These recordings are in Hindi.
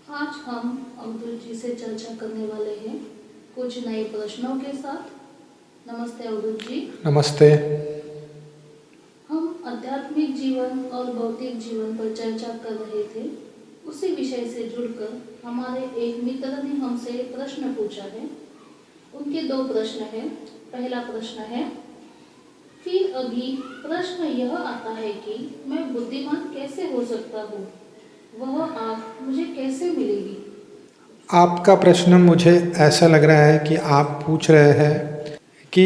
आज हम अब्दुल जी से चर्चा करने वाले हैं कुछ नए प्रश्नों के साथ। नमस्ते अब्दुल जी। नमस्ते। हम आध्यात्मिक जीवन और भौतिक जीवन पर चर्चा कर रहे थे। उसी विषय से जुड़कर हमारे एक मित्र ने हमसे प्रश्न पूछा है। उनके दो प्रश्न हैं। पहला प्रश्न है, फिर अभी प्रश्न यह आता है कि मैं बुद्धिमान कैसे हो सकता हूँ, वह आँख मुझे कैसे मिलेगी। आपका प्रश्न मुझे ऐसा लग रहा है कि आप पूछ रहे हैं कि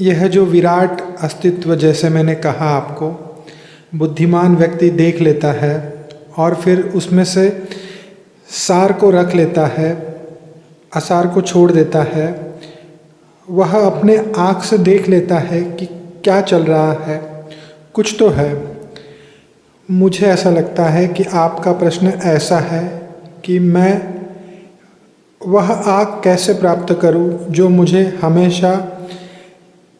यह जो विराट अस्तित्व, जैसे मैंने कहा आपको, बुद्धिमान व्यक्ति देख लेता है और फिर उसमें से सार को रख लेता है, असार को छोड़ देता है। वह अपने आँख से देख लेता है कि क्या चल रहा है, कुछ तो है। मुझे ऐसा लगता है कि आपका प्रश्न ऐसा है कि मैं वह आँख कैसे प्राप्त करूं जो मुझे हमेशा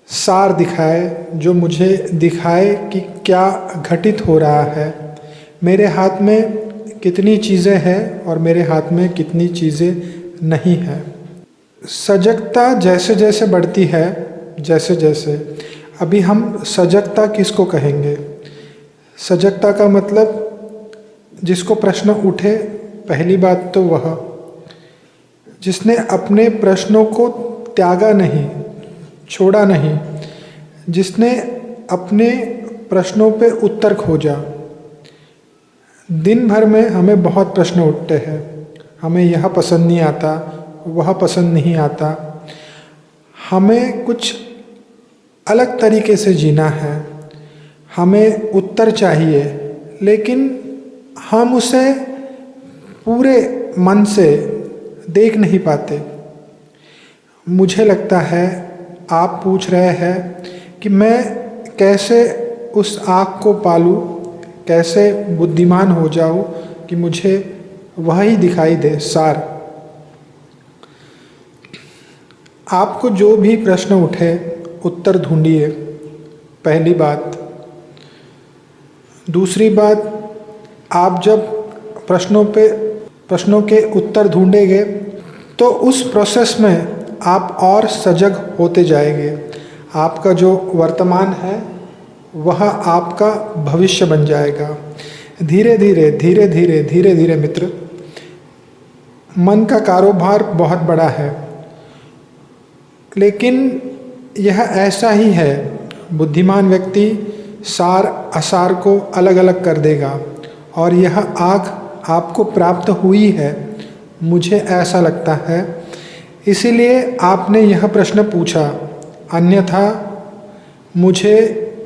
सार दिखाए, जो मुझे दिखाए कि क्या घटित हो रहा है, मेरे हाथ में कितनी चीज़ें हैं और मेरे हाथ में कितनी चीज़ें नहीं हैं। सजगता जैसे जैसे बढ़ती है, जैसे जैसे, अभी हम सजगता किसको कहेंगे? सजगता का मतलब जिसको प्रश्न उठे, पहली बात तो वह जिसने अपने प्रश्नों को त्यागा नहीं, छोड़ा नहीं, जिसने अपने प्रश्नों पे उत्तर खोजा। दिन भर में हमें बहुत प्रश्न उठते हैं, हमें यह पसंद नहीं आता, वह पसंद नहीं आता, हमें कुछ अलग तरीके से जीना है, हमें उत्तर चाहिए, लेकिन हम उसे पूरे मन से देख नहीं पाते। मुझे लगता है आप पूछ रहे हैं कि मैं कैसे उस आँख को पालूं, कैसे बुद्धिमान हो जाऊं कि मुझे वह ही दिखाई दे, सार। आपको जो भी प्रश्न उठे, उत्तर ढूंढिए, पहली बात। दूसरी बात, आप जब प्रश्नों के उत्तर ढूंढेंगे तो उस प्रोसेस में आप और सजग होते जाएंगे। आपका जो वर्तमान है वह आपका भविष्य बन जाएगा। धीरे धीरे धीरे धीरे धीरे धीरे मित्र, मन का कारोबार बहुत बड़ा है, लेकिन यह ऐसा ही है। बुद्धिमान व्यक्ति सार असार को अलग अलग कर देगा और यह आँख आपको प्राप्त हुई है, मुझे ऐसा लगता है। इसीलिए आपने यह प्रश्न पूछा, अन्यथा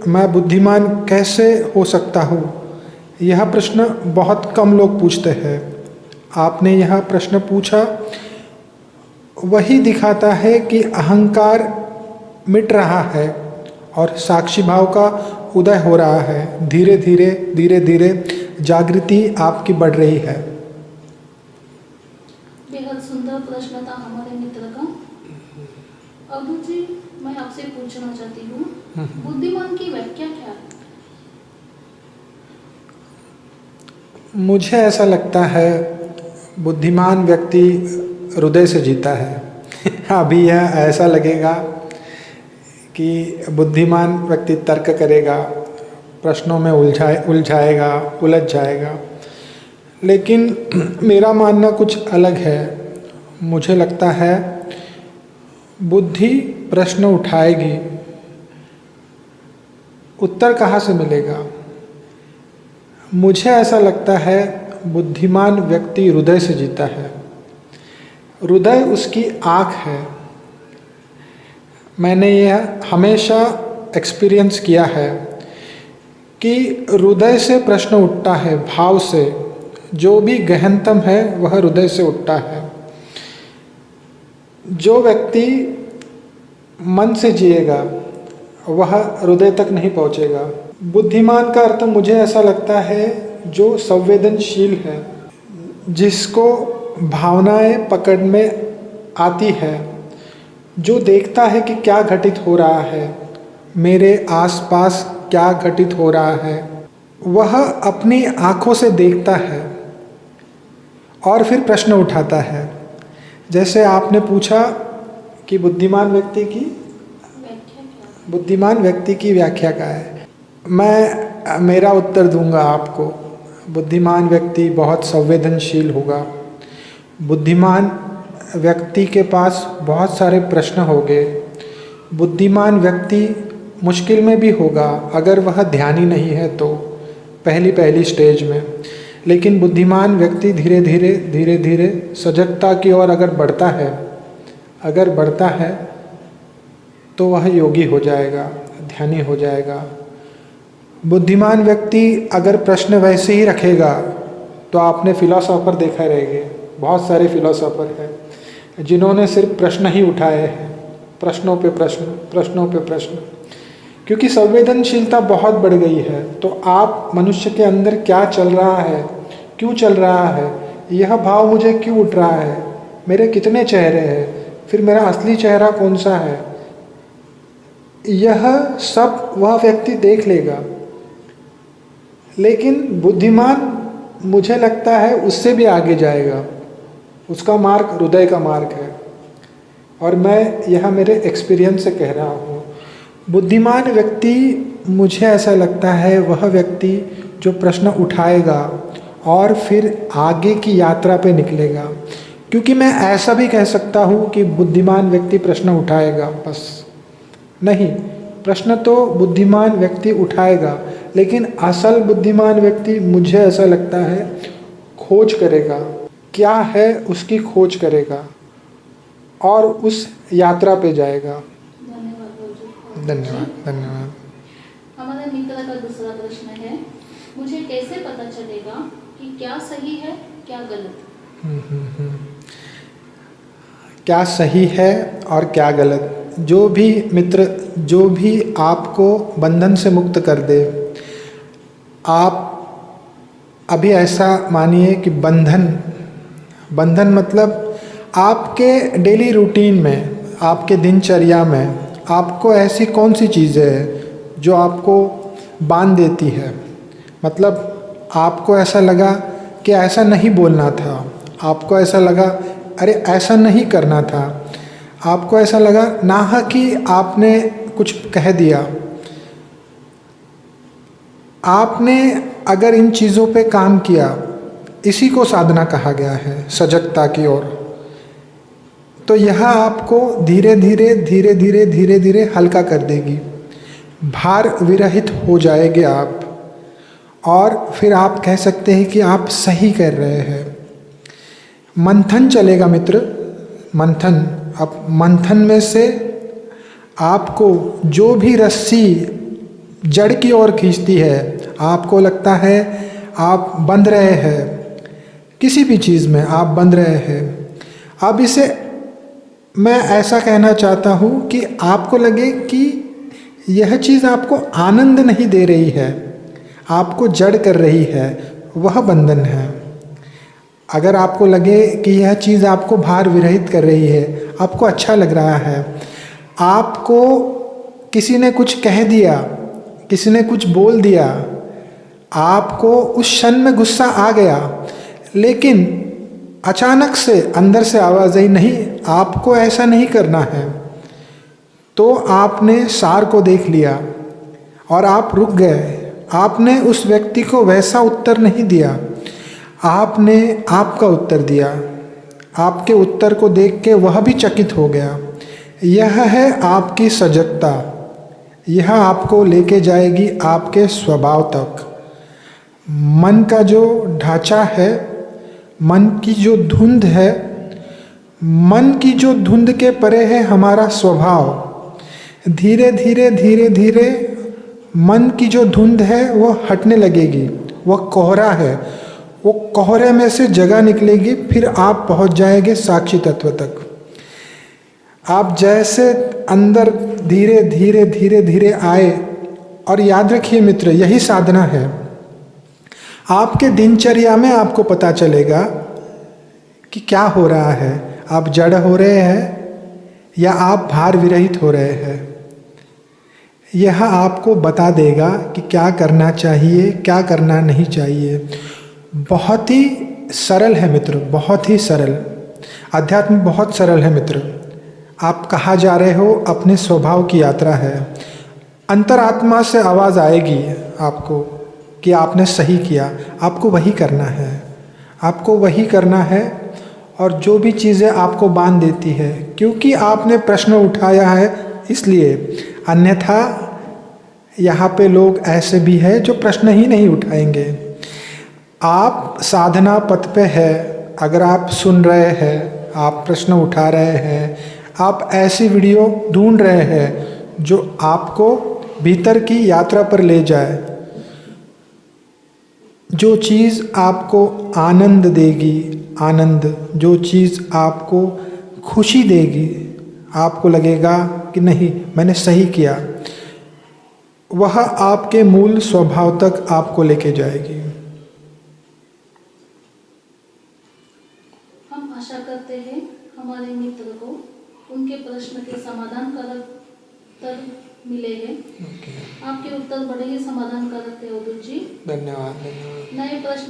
मैं बुद्धिमान कैसे हो सकता हूँ, यह प्रश्न बहुत कम लोग पूछते हैं। आपने यह प्रश्न पूछा, वही दिखाता है कि अहंकार मिट रहा है और साक्षी भाव का उदय हो रहा है। धीरे धीरे धीरे धीरे जागृति आपकी बढ़ रही है। बेहद सुंदर प्रश्न था हमारे मित्र का। अब्दुल जी, मैं आपसे पूछना चाहती हूँ, बुद्धिमान की व्याख्या क्या है? मुझे ऐसा लगता है बुद्धिमान व्यक्ति हृदय से जीता है। अभी यह ऐसा लगेगा कि बुद्धिमान व्यक्ति तर्क करेगा, प्रश्नों में उलझाएगा, उलझ जाएगा, लेकिन मेरा मानना कुछ अलग है। मुझे लगता है बुद्धि प्रश्न उठाएगी, उत्तर कहाँ से मिलेगा? मुझे ऐसा लगता है बुद्धिमान व्यक्ति हृदय से जीता है। हृदय उसकी आँख है। मैंने यह हमेशा एक्सपीरियंस किया है कि हृदय से प्रश्न उठता है, भाव से। जो भी गहनतम है वह हृदय से उठता है। जो व्यक्ति मन से जिएगा वह हृदय तक नहीं पहुँचेगा। बुद्धिमान का अर्थ मुझे ऐसा लगता है जो संवेदनशील है, जिसको भावनाएं पकड़ में आती है, जो देखता है कि क्या घटित हो रहा है, मेरे आसपास क्या घटित हो रहा है, वह अपनी आँखों से देखता है और फिर प्रश्न उठाता है। जैसे आपने पूछा कि बुद्धिमान व्यक्ति की व्याख्या क्या है। मैं मेरा उत्तर दूंगा आपको। बुद्धिमान व्यक्ति बहुत संवेदनशील होगा। बुद्धिमान व्यक्ति के पास बहुत सारे प्रश्न होंगे। बुद्धिमान व्यक्ति मुश्किल में भी होगा अगर वह ध्यानी नहीं है तो पहली स्टेज में। लेकिन बुद्धिमान व्यक्ति धीरे धीरे सजगता की ओर अगर बढ़ता है तो वह योगी हो जाएगा, ध्यानी हो जाएगा। बुद्धिमान व्यक्ति अगर प्रश्न वैसे ही रखेगा तो आपने फिलोसोफर देखा रहेंगे, बहुत सारे फिलोसोफर हैं जिन्होंने सिर्फ प्रश्न ही उठाए हैं, प्रश्नों पे प्रश्न। क्योंकि संवेदनशीलता बहुत बढ़ गई है। तो आप मनुष्य के अंदर क्या चल रहा है, क्यों चल रहा है, यह भाव मुझे क्यों उठ रहा है, मेरे कितने चेहरे हैं, फिर मेरा असली चेहरा कौन सा है, यह सब वह व्यक्ति देख लेगा। लेकिन बुद्धिमान मुझे लगता है उससे भी आगे जाएगा। उसका मार्ग हृदय का मार्ग है। और मैं यह मेरे एक्सपीरियंस से कह रहा हूँ। बुद्धिमान व्यक्ति, मुझे ऐसा लगता है, वह व्यक्ति जो प्रश्न उठाएगा और फिर आगे की यात्रा पे निकलेगा। क्योंकि मैं ऐसा भी कह सकता हूँ कि बुद्धिमान व्यक्ति प्रश्न उठाएगा बस नहीं, प्रश्न तो बुद्धिमान व्यक्ति उठाएगा, लेकिन असल बुद्धिमान व्यक्ति मुझे ऐसा लगता है खोज करेगा, क्या है उसकी खोज करेगा और उस यात्रा पे जाएगा। धन्यवाद। हमारे मित्र का दूसरा प्रश्न है, मुझे कैसे पता चलेगा कि क्या सही है क्या गलत? क्या सही है और क्या गलत? जो भी मित्र, जो भी आपको बंधन से मुक्त कर दे। आप अभी ऐसा मानिए कि बंधन मतलब आपके डेली रूटीन में, आपके दिनचर्या में आपको ऐसी कौन सी चीज़ें है जो आपको बांध देती है। मतलब आपको ऐसा लगा कि ऐसा नहीं बोलना था, आपको ऐसा लगा अरे ऐसा नहीं करना था, आपको ऐसा लगा ना कि आपने कुछ कह दिया। आपने अगर इन चीज़ों पे काम किया, इसी को साधना कहा गया है, सजगता की ओर। तो यह आपको धीरे धीरे हल्का कर देगी, भार विरहित हो जाएंगे आप। और फिर आप कह सकते हैं कि आप सही कर रहे हैं। मंथन चलेगा मित्र, मंथन। अब मंथन में से आपको जो भी रस्सी जड़ की ओर खींचती है, आपको लगता है आप बंध रहे हैं, किसी भी चीज़ में आप बंध रहे हैं। अब इसे मैं ऐसा कहना चाहता हूँ कि आपको लगे कि यह चीज़ आपको आनंद नहीं दे रही है, आपको जड़ कर रही है, वह बंधन है। अगर आपको लगे कि यह चीज़ आपको भार विरहित कर रही है, आपको अच्छा लग रहा है, आपको किसी ने कुछ कह दिया, किसी ने कुछ बोल दिया, आपको उस क्षण में गुस्सा आ गया, लेकिन अचानक से अंदर से आवाज़ आई नहीं, आपको ऐसा नहीं करना है। तो आपने सार को देख लिया और आप रुक गए। आपने उस व्यक्ति को वैसा उत्तर नहीं दिया, आपने आपका उत्तर दिया। आपके उत्तर को देख के वह भी चकित हो गया। यह है आपकी सजगता। यह आपको लेके जाएगी आपके स्वभाव तक। मन का जो ढांचा है, मन की जो धुंध है, मन की जो धुंध के परे है हमारा स्वभाव। धीरे धीरे मन की जो धुंध है वो हटने लगेगी। वह कोहरा है, वो कोहरे में से जगह निकलेगी, फिर आप पहुंच जाएंगे साक्षी तत्व तक। आप जैसे अंदर धीरे धीरे आए। और याद रखिए मित्र, यही साधना है। आपके दिनचर्या में आपको पता चलेगा कि क्या हो रहा है, आप जड़ हो रहे हैं या आप भार विरहित हो रहे हैं। यह आपको बता देगा कि क्या करना चाहिए, क्या करना नहीं चाहिए। बहुत ही सरल है मित्र, बहुत ही सरल। अध्यात्म बहुत सरल है मित्र। आप कहाँ जा रहे हो, अपने स्वभाव की यात्रा है। अंतरात्मा से आवाज़ आएगी आपको कि आपने सही किया, आपको वही करना है, आपको वही करना है। और जो भी चीज़ें आपको बांध देती है, क्योंकि आपने प्रश्न उठाया है इसलिए, अन्यथा यहाँ पे लोग ऐसे भी हैं जो प्रश्न ही नहीं उठाएंगे। आप साधना पथ पे है, अगर आप सुन रहे हैं, आप प्रश्न उठा रहे हैं, आप ऐसी वीडियो ढूंढ रहे हैं जो आपको भीतर की यात्रा पर ले जाए, जो चीज़ आपको आनंद देगी, आनंद, जो चीज़ आपको खुशी देगी, आपको लगेगा कि नहीं मैंने सही किया, वह आपके मूल स्वभाव तक आपको लेके जाएगी। हम आशा करते हैं हमारे मित्र को उनके प्रश्न के समाधान कारक उत्तर मिले हैं। आपके उत्तर बड़े ही समाधान कारक थे अवधूत जी। धन्यवाद। नए प्रश्न